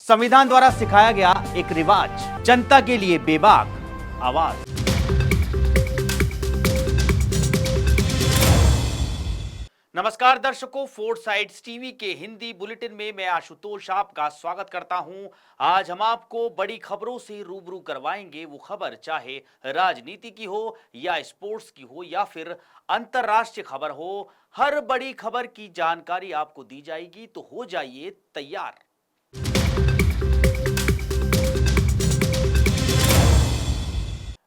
संविधान द्वारा सिखाया गया एक रिवाज, जनता के लिए बेबाक आवाज। नमस्कार दर्शकों, फोर साइड्स टीवी के हिंदी बुलेटिन में मैं आशुतोष आपका स्वागत करता हूं। आज हम आपको बड़ी खबरों से रूबरू करवाएंगे। वो खबर चाहे राजनीति की हो या स्पोर्ट्स की हो या फिर अंतर्राष्ट्रीय खबर हो, हर बड़ी खबर की जानकारी आपको दी जाएगी। तो हो जाइए तैयार।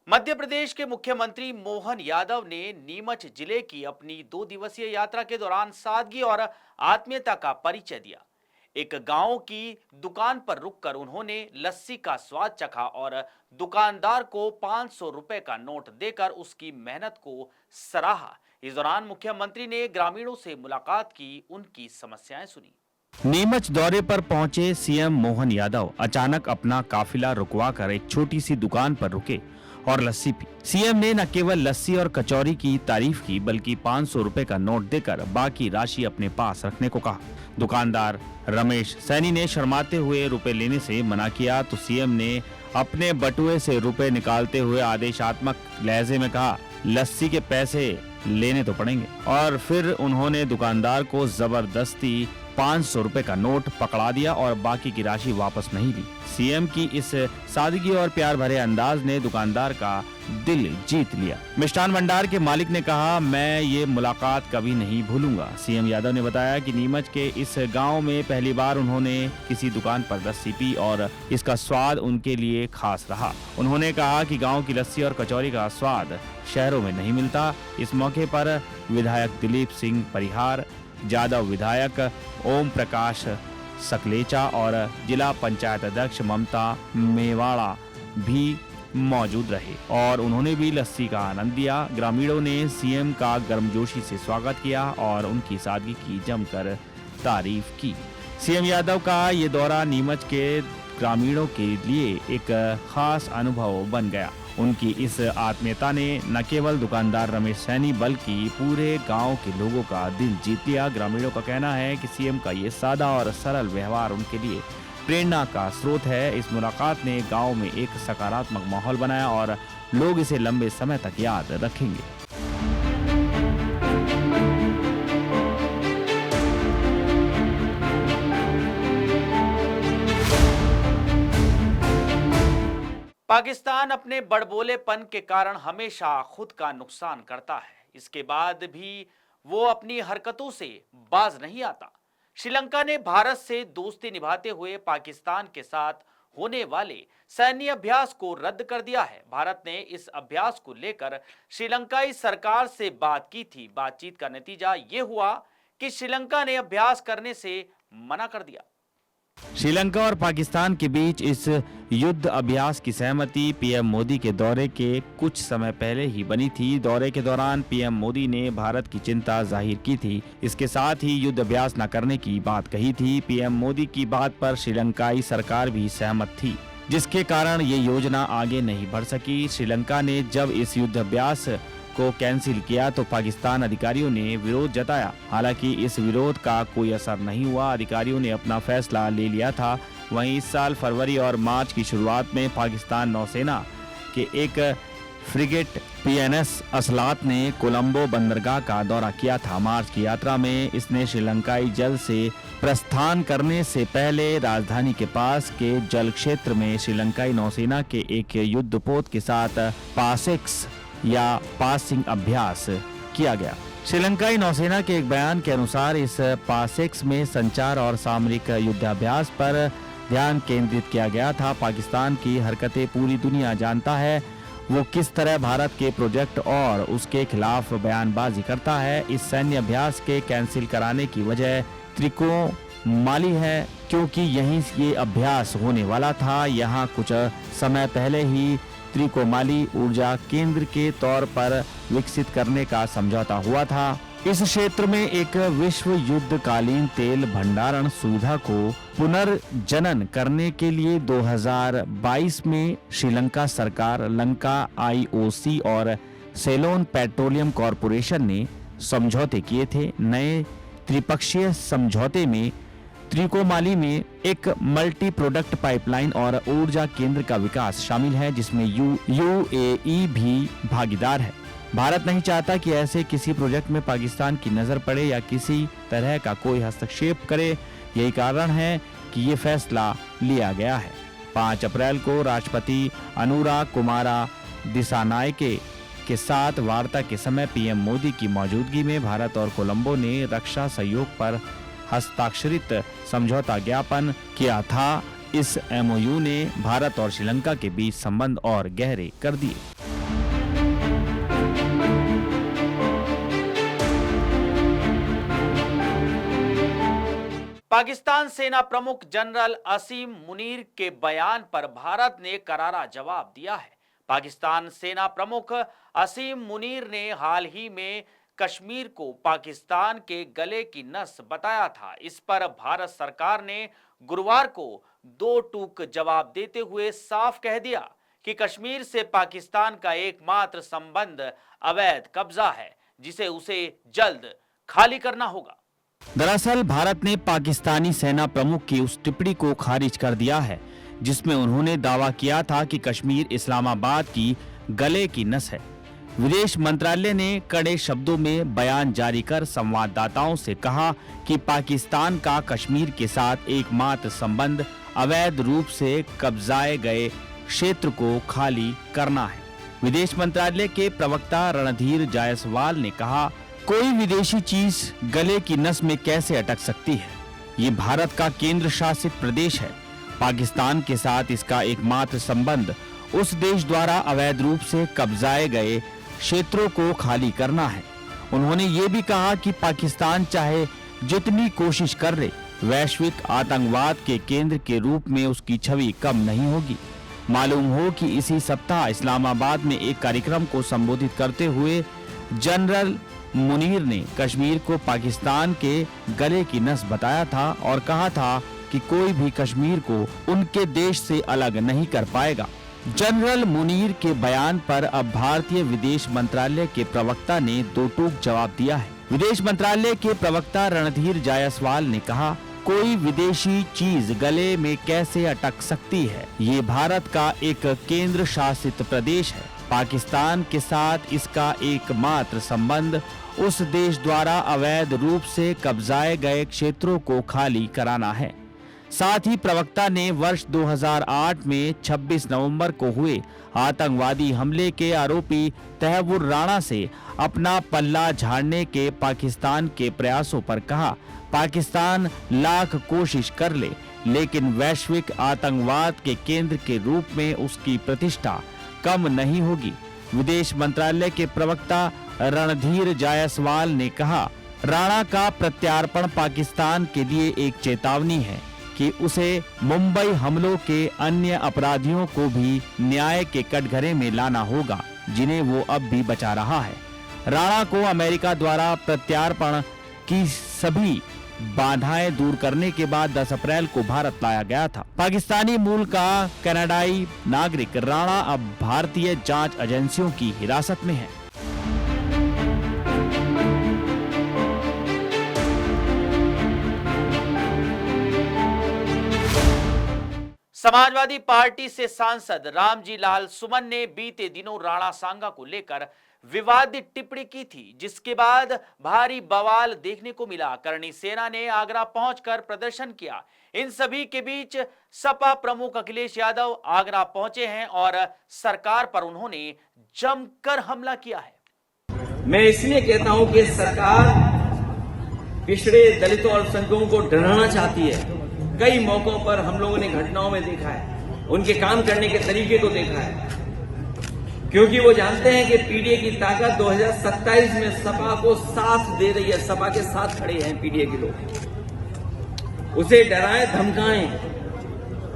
मध्य प्रदेश के मुख्यमंत्री मोहन यादव ने नीमच जिले की अपनी 2 दिवसीय यात्रा के दौरान सादगी और आत्मीयता का परिचय दिया। एक गांव की दुकान पर रुककर उन्होंने लस्सी का स्वाद चखा और दुकानदार को 500 रुपए का नोट देकर उसकी मेहनत को सराहा। इस दौरान मुख्यमंत्री ने ग्रामीणों से मुलाकात की, उनकी समस्याएं सुनी। नीमच दौरे पर पहुंचे सीएम मोहन यादव अचानक अपना काफिला रुकवाकर एक छोटी सी दुकान पर रुके और लस्सी पी। सीएम ने न केवल लस्सी और कचौरी की तारीफ की बल्कि 500 रुपए का नोट देकर बाकी राशि अपने पास रखने को कहा। दुकानदार रमेश सैनी ने शर्माते हुए रुपए लेने से मना किया तो सीएम ने अपने बटुए से रुपए निकालते हुए आदेशात्मक लहजे में कहा, लस्सी के पैसे लेने तो पड़ेंगे। और फिर उन्होंने दुकानदार को जबरदस्ती 500 रुपए का नोट पकड़ा दिया और बाकी की राशि वापस नहीं दी। सीएम की इस सादगी और प्यार भरे अंदाज ने दुकानदार का दिल जीत लिया। मिष्ठान भंडार के मालिक ने कहा, मैं ये मुलाकात कभी नहीं भूलूंगा। सीएम यादव ने बताया कि नीमच के इस गांव में पहली बार उन्होंने किसी दुकान पर लस्सी पी और इसका स्वाद उनके लिए खास रहा। उन्होंने कहा कि गांव की लस्सी और कचौरी का स्वाद शहरों में नहीं मिलता। इस मौके पर विधायक दिलीप सिंह परिहार, जादव विधायक ओम प्रकाश सकलेचा और जिला पंचायत अध्यक्ष ममता मेवाड़ा भी मौजूद रहे और उन्होंने भी लस्सी का आनंद लिया। ग्रामीणों ने सीएम का गर्मजोशी से स्वागत किया और उनकी सादगी की जमकर तारीफ की। सीएम यादव का ये दौरा नीमच के ग्रामीणों के लिए एक खास अनुभव बन गया। उनकी इस आत्मीयता ने न केवल दुकानदार रमेश सैनी बल्कि पूरे गांव के लोगों का दिल जीत लिया। ग्रामीणों का कहना है कि सीएम का ये सादा और सरल व्यवहार उनके लिए प्रेरणा का स्रोत है। इस मुलाकात ने गांव में एक सकारात्मक माहौल बनाया और लोग इसे लंबे समय तक याद रखेंगे। पाकिस्तान अपने बड़बोलेपन के कारण हमेशा खुद का नुकसान करता है। इसके बाद भी वो अपनी हरकतों से बाज नहीं आता। श्रीलंका ने भारत से दोस्ती निभाते हुए पाकिस्तान के साथ होने वाले सैन्य अभ्यास को रद्द कर दिया है। भारत ने इस अभ्यास को लेकर श्रीलंकाई सरकार से बात की थी। बातचीत का नतीजा ये हुआ कि श्रीलंका ने अभ्यास करने से मना कर दिया। श्रीलंका और पाकिस्तान के बीच इस युद्ध अभ्यास की सहमति पीएम मोदी के दौरे के कुछ समय पहले ही बनी थी। दौरे के दौरान पीएम मोदी ने भारत की चिंता जाहिर की थी। इसके साथ ही युद्ध अभ्यास न करने की बात कही थी। पीएम मोदी की बात पर श्रीलंकाई सरकार भी सहमत थी, जिसके कारण ये योजना आगे नहीं बढ़ सकी। श्रीलंका ने जब इस युद्ध अभ्यास को कैंसिल किया तो पाकिस्तान अधिकारियों ने विरोध जताया। हालांकि इस विरोध का कोई असर नहीं हुआ। अधिकारियों ने अपना फैसला ले लिया था। वहीं इस साल फरवरी और मार्च की शुरुआत में पाकिस्तान नौसेना के एक फ्रिगेट पीएनएस असलात ने कोलंबो बंदरगाह का दौरा किया था। मार्च की यात्रा में इसने श्रीलंकाई जल से प्रस्थान करने से पहले राजधानी के पास के जल क्षेत्र में श्रीलंकाई नौसेना के एक युद्धपोत के साथ पासेक्स या पासिंग अभ्यास किया गया। श्रीलंकाई नौसेना के एक बयान के अनुसार इस पासेक्स में संचार और सामरिक युद्धाभ्यास पर ध्यान केंद्रित किया गया था। पाकिस्तान की हरकतें पूरी दुनिया जानता है। वो किस तरह भारत के प्रोजेक्ट और उसके खिलाफ बयानबाजी करता है। इस सैन्य अभ्यास के कैंसिल कराने की वजह त्रिकोमाली है, क्योंकि यहीं ये अभ्यास होने वाला था। यहाँ कुछ समय पहले ही त्रिकोमाली ऊर्जा केंद्र के तौर पर विकसित करने का समझौता हुआ था। इस क्षेत्र में एक विश्व युद्धकालीन तेल भंडारण सुविधा को पुनर्जनन करने के लिए 2022 में श्रीलंका सरकार, लंका आईओसी और सेलोन पेट्रोलियम कॉरपोरेशन ने समझौते किए थे। नए त्रिपक्षीय समझौते में त्रिकोमाली में एक मल्टी प्रोडक्ट पाइपलाइन और ऊर्जा केंद्र का विकास शामिल है, जिसमें यूएई भी भागीदार है। भारत नहीं चाहता कि ऐसे किसी प्रोजेक्ट में पाकिस्तान की नजर पड़े या किसी तरह का कोई हस्तक्षेप करे। यही कारण है कि ये फैसला लिया गया है। 5 अप्रैल को राष्ट्रपति अनुराग कुमारा दिसानायके के साथ वार्ता के समय पीएम मोदी की मौजूदगी में भारत और कोलंबो ने रक्षा सहयोग पर हस्ताक्षरित समझौता ज्ञापन किया था। इस एमओयू ने भारत और श्रीलंका के बीच संबंध और गहरे कर दिए। पाकिस्तान सेना प्रमुख जनरल असीम मुनीर के बयान पर भारत ने करारा जवाब दिया है। पाकिस्तान सेना प्रमुख असीम मुनीर ने हाल ही में कश्मीर को पाकिस्तान के गले की नस बताया था। इस पर भारत सरकार ने गुरुवार को 2 टूक जवाब देते हुए साफ कह दिया कि कश्मीर से पाकिस्तान का एकमात्र संबंध अवैध कब्जा है, जिसे उसे जल्द खाली करना होगा। दरअसल भारत ने पाकिस्तानी सेना प्रमुख की उस टिप्पणी को खारिज कर दिया है, जिसमें उन्होंने दावा किया था कि कश्मीर इस्लामाबाद की गले की नस है। विदेश मंत्रालय ने कड़े शब्दों में बयान जारी कर संवाददाताओं से कहा कि पाकिस्तान का कश्मीर के साथ एकमात्र संबंध अवैध रूप से कब्जाए गए क्षेत्र को खाली करना है। विदेश मंत्रालय के प्रवक्ता रणधीर जायसवाल ने कहा, कोई विदेशी चीज गले की नस में कैसे अटक सकती है? ये भारत का केंद्र शासित प्रदेश है। पाकिस्तान के साथ इसका एकमात्र संबंध उस देश द्वारा अवैध रूप से कब्जाए गए क्षेत्रों को खाली करना है। उन्होंने ये भी कहा कि पाकिस्तान चाहे जितनी कोशिश कर ले, वैश्विक आतंकवाद के केंद्र के रूप में उसकी छवि कम नहीं होगी। मालूम हो कि इसी सप्ताह इस्लामाबाद में एक कार्यक्रम को संबोधित करते हुए जनरल मुनीर ने कश्मीर को पाकिस्तान के गले की नस बताया था और कहा था कि कोई भी कश्मीर को उनके देश से अलग नहीं कर पाएगा। जनरल मुनीर के बयान पर अब भारतीय विदेश मंत्रालय के प्रवक्ता ने 2 टूक जवाब दिया है। विदेश मंत्रालय के प्रवक्ता रणधीर जायसवाल ने कहा, कोई विदेशी चीज गले में कैसे अटक सकती है? ये भारत का एक केंद्र शासित प्रदेश है। पाकिस्तान के साथ इसका एकमात्र संबंध उस देश द्वारा अवैध रूप से कब्जाए गए क्षेत्रों को खाली कराना है। साथ ही प्रवक्ता ने वर्ष 2008 में 26 नवंबर को हुए आतंकवादी हमले के आरोपी तहव्वुर राणा से अपना पल्ला झाड़ने के पाकिस्तान के प्रयासों पर कहा, पाकिस्तान लाख कोशिश कर ले, लेकिन वैश्विक आतंकवाद के केंद्र के रूप में उसकी प्रतिष्ठा कम नहीं होगी। विदेश मंत्रालय के प्रवक्ता रणधीर जायसवाल ने कहा, राणा का प्रत्यार्पण पाकिस्तान के लिए एक चेतावनी है कि उसे मुंबई हमलों के अन्य अपराधियों को भी न्याय के कटघरे में लाना होगा, जिन्हें वो अब भी बचा रहा है। राणा को अमेरिका द्वारा प्रत्यार्पण की सभी बाधाएं दूर करने के बाद 10 अप्रैल को भारत लाया गया था। पाकिस्तानी मूल का कनाडाई नागरिक राणा अब भारतीय जांच एजेंसियों की हिरासत में है। समाजवादी पार्टी से सांसद रामजी लाल सुमन ने बीते दिनों राणा सांगा को लेकर विवादित टिप्पणी की थी, जिसके बाद भारी बवाल देखने को मिला। करणी सेना ने आगरा पहुंचकर प्रदर्शन किया। इन सभी के बीच सपा प्रमुख अखिलेश यादव आगरा पहुंचे हैं और सरकार पर उन्होंने जमकर हमला किया है। मैं इसलिए कहता हूं कि सरकार पिछड़े दलितों और अल्पसंख्यकों को डराना चाहती है। कई मौकों पर हम लोगों ने घटनाओं में देखा है, उनके काम करने के तरीके को देखा है, क्योंकि वो जानते हैं कि पीडीए की ताकत 2027 में सपा को साथ दे रही है। सपा के साथ खड़े हैं पीडीए के लोग। उसे डराएं धमकाएं,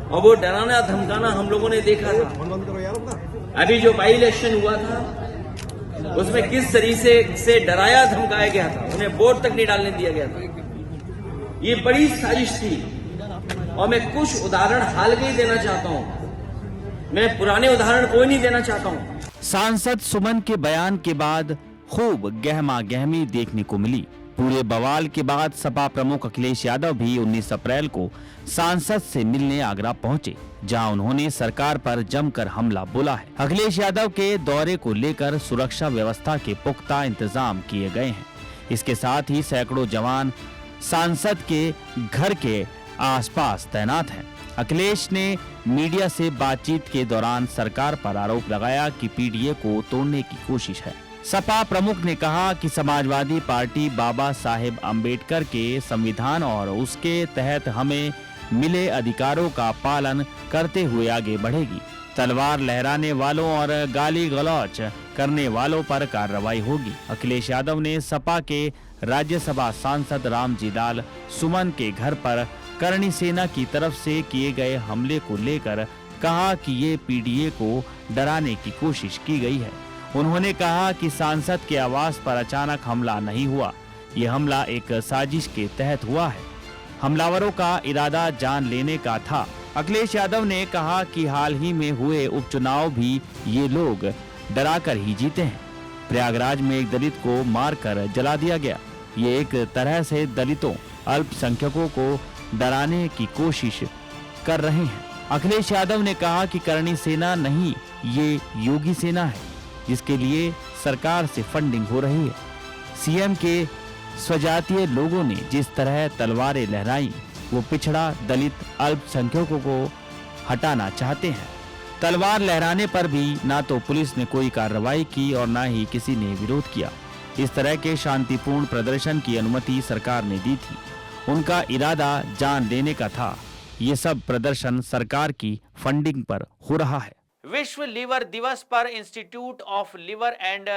और वो डराना धमकाना हम लोगों ने देखा था। अभी जो बाई इलेक्शन हुआ था उसमें किस तरीके से डराया धमकाया गया था, उन्हें वोट तक नहीं डालने दिया गया था। ये बड़ी साजिश थी और मैं कुछ उदाहरण हाल के ही देना चाहता हूं। मैं पुराने उदाहरण कोई नहीं देना चाहता हूं। सांसद सुमन के बयान के बाद खूब गहमा गहमी देखने को मिली। पूरे बवाल के बाद सपा प्रमुख अखिलेश यादव भी 19 अप्रैल को सांसद से मिलने आगरा पहुंचे, जहां उन्होंने सरकार पर जमकर हमला बोला है। अखिलेश यादव के दौरे को लेकर सुरक्षा व्यवस्था के पुख्ता इंतजाम किए गए हैं। इसके साथ ही सैकड़ों जवान सांसद के घर के आसपास तैनात हैं। अखिलेश ने मीडिया से बातचीत के दौरान सरकार पर आरोप लगाया कि पीडीए को तोड़ने की कोशिश है। सपा प्रमुख ने कहा कि समाजवादी पार्टी बाबा साहेब अंबेडकर के संविधान और उसके तहत हमें मिले अधिकारों का पालन करते हुए आगे बढ़ेगी। तलवार लहराने वालों और गाली गलौच करने वालों पर कार्रवाई होगी। अखिलेश यादव ने सपा के राज्यसभा सांसद रामजी लाल सुमन के घर पर करणी सेना की तरफ से किए गए हमले को लेकर कहा कि ये पीडीए को डराने की कोशिश की गई है। उन्होंने कहा कि सांसद के आवास पर अचानक हमला नहीं हुआ, ये हमला एक साजिश के तहत हुआ है। हमलावरों का इरादा जान लेने का था। अखिलेश यादव ने कहा कि हाल ही में हुए उपचुनाव भी ये लोग डराकर ही जीते हैं। प्रयागराज में एक दलित को मारकर जला दिया गया। ये एक तरह से दलितों, अल्पसंख्यकों को डराने की कोशिश कर रहे हैं। अखिलेश यादव ने कहा कि करणी सेना नहीं, ये योगी सेना है, जिसके लिए सरकार से फंडिंग हो रही है। सीएम के स्वजातीय लोगों ने जिस तरह तलवारें लहराई, वो पिछड़ा, दलित, अल्पसंख्यकों को हटाना चाहते हैं। तलवार लहराने पर भी ना तो पुलिस ने कोई कार्रवाई की और ना ही किसी ने विरोध किया। इस तरह के शांतिपूर्ण प्रदर्शन की अनुमति सरकार ने दी थी। उनका इरादा जान लेने का था। ये सब प्रदर्शन सरकार की फंडिंग पर हो रहा है। विश्व लीवर दिवस पर institute of liver and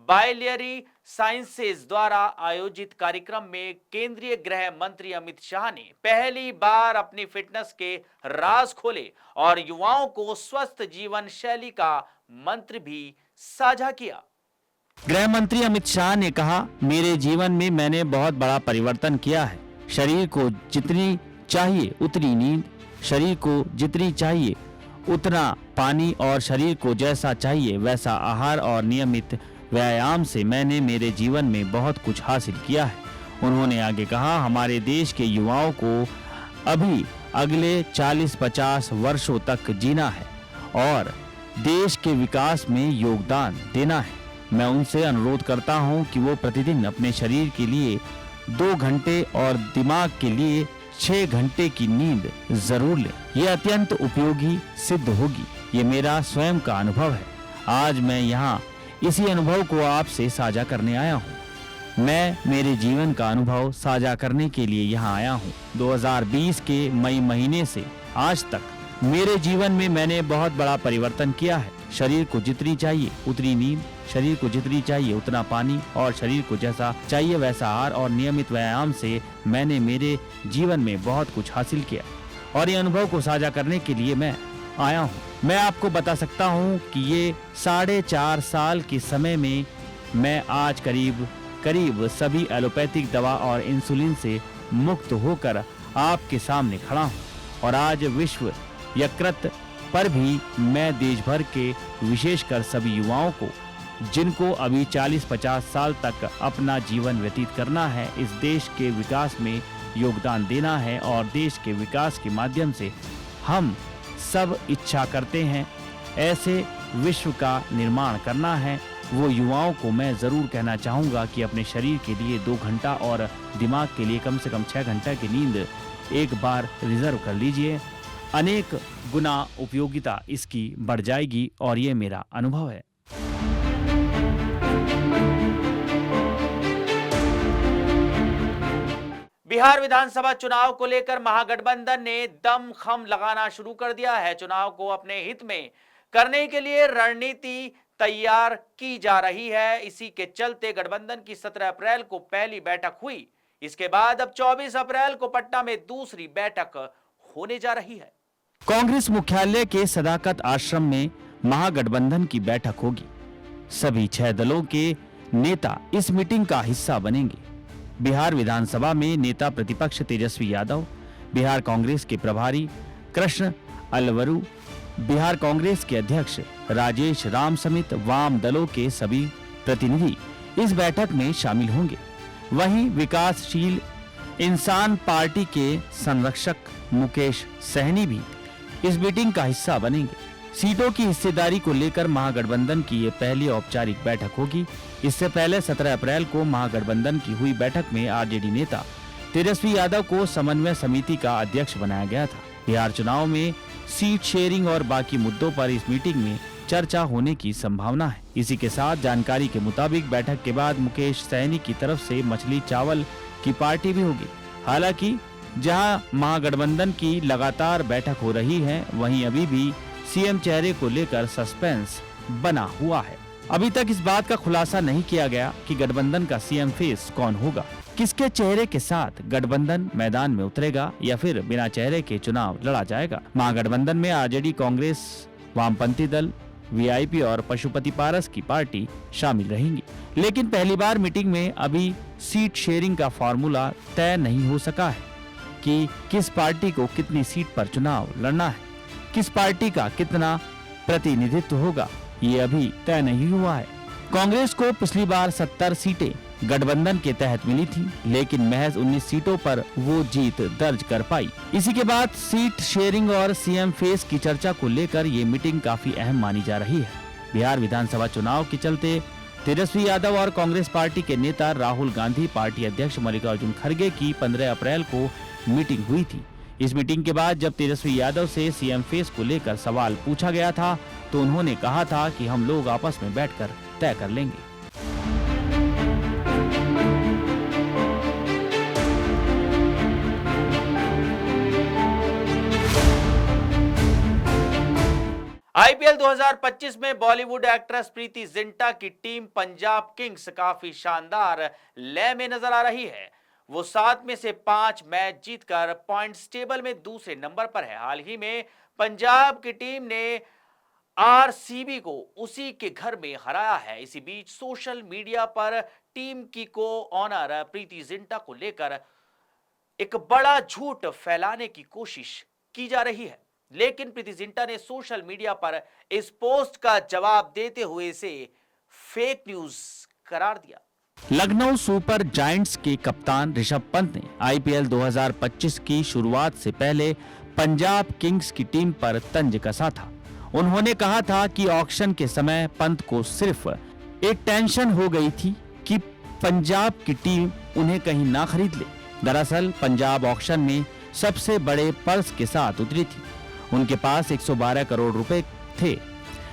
biliary sciences द्वारा आयोजित कार्यक्रम में केंद्रीय गृह मंत्री अमित शाह ने पहली बार अपनी फिटनेस के राज खोले और युवाओं को स्वस्थ जीवन शैली का मंत्र भी साझा किया। गृह मंत्री अमित शाह ने कहा, मेरे जीवन में मैंने बहुत बड़ा परिवर्तन किया है। शरीर को जितनी चाहिए उतनी नींद, शरीर को जितनी चाहिए उतना पानी और शरीर को जैसा चाहिए वैसा आहार और नियमित व्यायाम से मैंने मेरे जीवन में बहुत कुछ हासिल किया है। उन्होंने आगे कहा, हमारे देश के युवाओं को अभी अगले 40-50 वर्षों तक जीना है और देश के विकास में योगदान देना है। मैं उनसे अनुरोध करता हूं कि वो प्रतिदिन अपने शरीर के लिए 2 घंटे और दिमाग के लिए 6 घंटे की नींद जरूर लें। ये अत्यंत उपयोगी सिद्ध होगी। ये मेरा स्वयं का अनुभव है। आज मैं यहाँ इसी अनुभव को आपसे साझा करने आया हूँ। मैं मेरे जीवन का अनुभव साझा करने के लिए यहाँ आया हूँ। 2020 के मई महीने से आज तक मेरे जीवन में मैंने बहुत बड़ा परिवर्तन किया है। शरीर को जितनी चाहिए उतनी नींद, शरीर को जितनी चाहिए उतना पानी और शरीर को जैसा चाहिए वैसा आहार और नियमित व्यायाम से मैंने मेरे जीवन में बहुत कुछ हासिल किया और ये अनुभव को साझा करने के लिए मैं आया हूँ। मैं आपको बता सकता हूँ कि ये 4.5 साल के समय में मैं आज करीब सभी एलोपैथिक दवा और इंसुलिन से मुक्त होकर आपके सामने खड़ा हूँ और आज विश्व यकृत पर भी मैं देश भर के विशेषकर सभी युवाओं को जिनको अभी 40-50 साल तक अपना जीवन व्यतीत करना है, इस देश के विकास में योगदान देना है और देश के विकास के माध्यम से हम सब इच्छा करते हैं ऐसे विश्व का निर्माण करना है। वो युवाओं को मैं ज़रूर कहना चाहूँगा कि अपने शरीर के लिए 2 घंटा और दिमाग के लिए कम से कम 6 घंटा की नींद एक बार रिजर्व कर लीजिए। अनेक गुना उपयोगिता इसकी बढ़ जाएगी और ये मेरा अनुभव है। बिहार विधानसभा चुनाव को लेकर महागठबंधन ने दमखम लगाना शुरू कर दिया है। चुनाव को अपने हित में करने के लिए रणनीति तैयार की जा रही है। इसी के चलते गठबंधन की 17 अप्रैल को पहली बैठक हुई। इसके बाद अब 24 अप्रैल को पटना में दूसरी बैठक होने जा रही है। कांग्रेस मुख्यालय के सदाकत आश्रम में महागठबंधन की बैठक होगी। सभी 6 दलों के नेता इस मीटिंग का हिस्सा बनेंगे। बिहार विधानसभा में नेता प्रतिपक्ष तेजस्वी यादव, बिहार कांग्रेस के प्रभारी कृष्ण अलवरू, बिहार कांग्रेस के अध्यक्ष राजेश राम समेत वाम दलों के सभी प्रतिनिधि इस बैठक में शामिल होंगे। वहीं विकासशील इंसान पार्टी के संरक्षक मुकेश सहनी भी इस मीटिंग का हिस्सा बनेंगे। सीटों की हिस्सेदारी को लेकर महागठबंधन की ये पहली औपचारिक बैठक होगी। इससे पहले 17 अप्रैल को महागठबंधन की हुई बैठक में आरजेडी नेता तेजस्वी यादव को समन्वय समिति का अध्यक्ष बनाया गया था। बिहार चुनाव में सीट शेयरिंग और बाकी मुद्दों पर इस मीटिंग में चर्चा होने की संभावना है। इसी के साथ जानकारी के मुताबिक बैठक के बाद मुकेश सहनी की तरफ से मछली चावल की पार्टी भी होगी। हालांकि जहां महागठबंधन की लगातार बैठक हो रही है, वहीं अभी भी सीएम चेहरे को लेकर सस्पेंस बना हुआ है। अभी तक इस बात का खुलासा नहीं किया गया कि गठबंधन का सीएम फेस कौन होगा, किसके चेहरे के साथ गठबंधन मैदान में उतरेगा या फिर बिना चेहरे के चुनाव लड़ा जाएगा। महागठबंधन में आरजेडी, कांग्रेस, वामपंथी दल, वीआईपी और पशुपति पारस की पार्टी शामिल रहेंगी। लेकिन पहली बार मीटिंग में अभी सीट शेयरिंग का फॉर्मूला तय नहीं हो सका है कि किस पार्टी को कितनी सीट पर चुनाव लड़ना है, किस पार्टी का कितना प्रतिनिधित्व होगा, ये अभी तय नहीं हुआ है। कांग्रेस को पिछली बार 70 सीटें गठबंधन के तहत मिली थी, लेकिन महज 19 सीटों पर वो जीत दर्ज कर पाई। इसी के बाद सीट शेयरिंग और सीएम फेस की चर्चा को लेकर ये मीटिंग काफी अहम मानी जा रही है। बिहार विधानसभा चुनाव के चलते तेजस्वी यादव और कांग्रेस पार्टी के नेता राहुल गांधी, पार्टी अध्यक्ष मल्लिकार्जुन खड़गे की 15 अप्रैल को मीटिंग हुई थी। इस मीटिंग के बाद जब तेजस्वी यादव से सीएम फेस को लेकर सवाल पूछा गया था, तो उन्होंने कहा था कि हम लोग आपस में बैठकर तय कर लेंगे। आईपीएल 2025 में बॉलीवुड एक्ट्रेस प्रीति जिंटा की टीम पंजाब किंग्स काफी शानदार लय में नजर आ रही है। वो 7 में से 5 मैच जीतकर पॉइंट्स टेबल में दूसरे नंबर पर है। हाल ही में पंजाब की टीम ने आरसीबी को उसी के घर में हराया है। इसी बीच सोशल मीडिया पर टीम की को ऑनर प्रीति जिंटा को लेकर एक बड़ा झूठ फैलाने की कोशिश की जा रही है, लेकिन प्रीति जिंटा ने सोशल मीडिया पर इस पोस्ट का जवाब देते हुए इसे फेक न्यूज करार दिया। लखनऊ सुपर जायंट्स के कप्तान ऋषभ पंत ने आईपीएल 2025 की शुरुआत से पहले पंजाब किंग्स की टीम पर तंज कसा था। उन्होंने कहा था कि ऑक्शन के समय पंत को सिर्फ एक टेंशन हो गई थी कि पंजाब की टीम उन्हें कहीं ना खरीद ले। दरअसल पंजाब ऑक्शन में सबसे बड़े पर्स के साथ उतरी थी। उनके पास 112 करोड़ रुपए थे,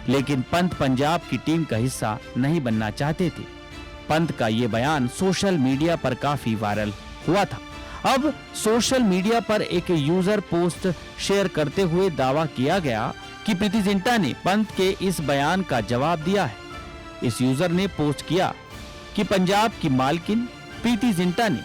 लेकिन पंत पंजाब की टीम का हिस्सा नहीं बनना चाहते थे। पंत का ये बयान सोशल मीडिया पर काफी वायरल हुआ था। अब सोशल मीडिया पर एक यूजर पोस्ट शेयर करते हुए दावा किया गया कि प्रीति जिंटा ने पंत के इस बयान का जवाब दिया है। इस यूजर ने पोस्ट किया कि पंजाब की मालकिन प्रीति जिंटा ने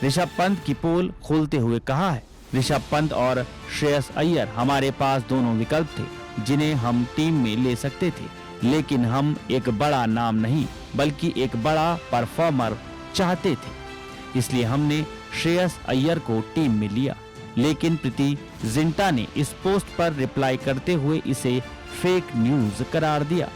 ऋषभ पंत की पोल खोलते हुए कहा है, ऋषभ पंत और श्रेयस अय्यर हमारे पास दोनों विकल्प थे जिन्हें हम टीम में ले सकते थे, लेकिन हम एक बड़ा नाम नहीं बल्कि एक बड़ा परफॉर्मर चाहते थे, इसलिए हमने श्रेयस अय्यर को टीम में लिया। लेकिन प्रीति जिंटा ने इस पोस्ट पर रिप्लाई करते हुए इसे फेक न्यूज करार दिया।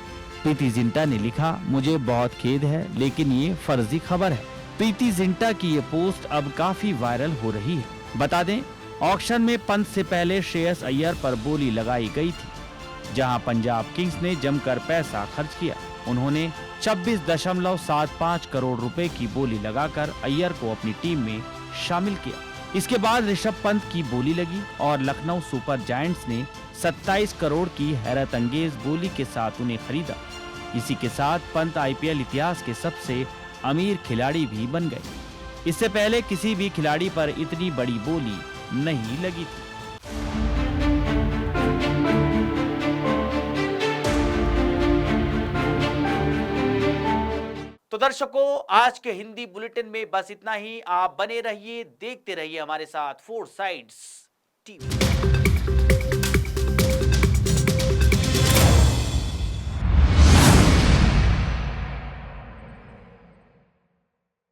प्रीति जिंटा ने लिखा, मुझे बहुत खेद है लेकिन ये फर्जी खबर है। प्रीति जिंटा की ये पोस्ट अब काफी वायरल हो रही है। बता दें, ऑक्शन में पंत से पहले श्रेयस अय्यर पर बोली लगाई गई थी, जहां पंजाब किंग्स ने जमकर पैसा खर्च किया। उन्होंने 26.75 करोड़ रुपए की बोली लगाकर अय्यर को अपनी टीम में शामिल किया। इसके बाद ऋषभ पंत की बोली लगी और लखनऊ सुपर जायंट्स ने 27 करोड़ की हैरत अंगेज बोली के साथ उन्हें खरीदा। इसी के साथ पंत आईपीएल इतिहास के सबसे अमीर खिलाड़ी भी बन गए। इससे पहले किसी भी खिलाड़ी पर इतनी बड़ी बोली नहीं लगी थी। तो दर्शकों, आज के हिंदी बुलेटिन में बस इतना ही। आप बने रहिए, देखते रहिए हमारे साथ 4 साइड्स टीवी।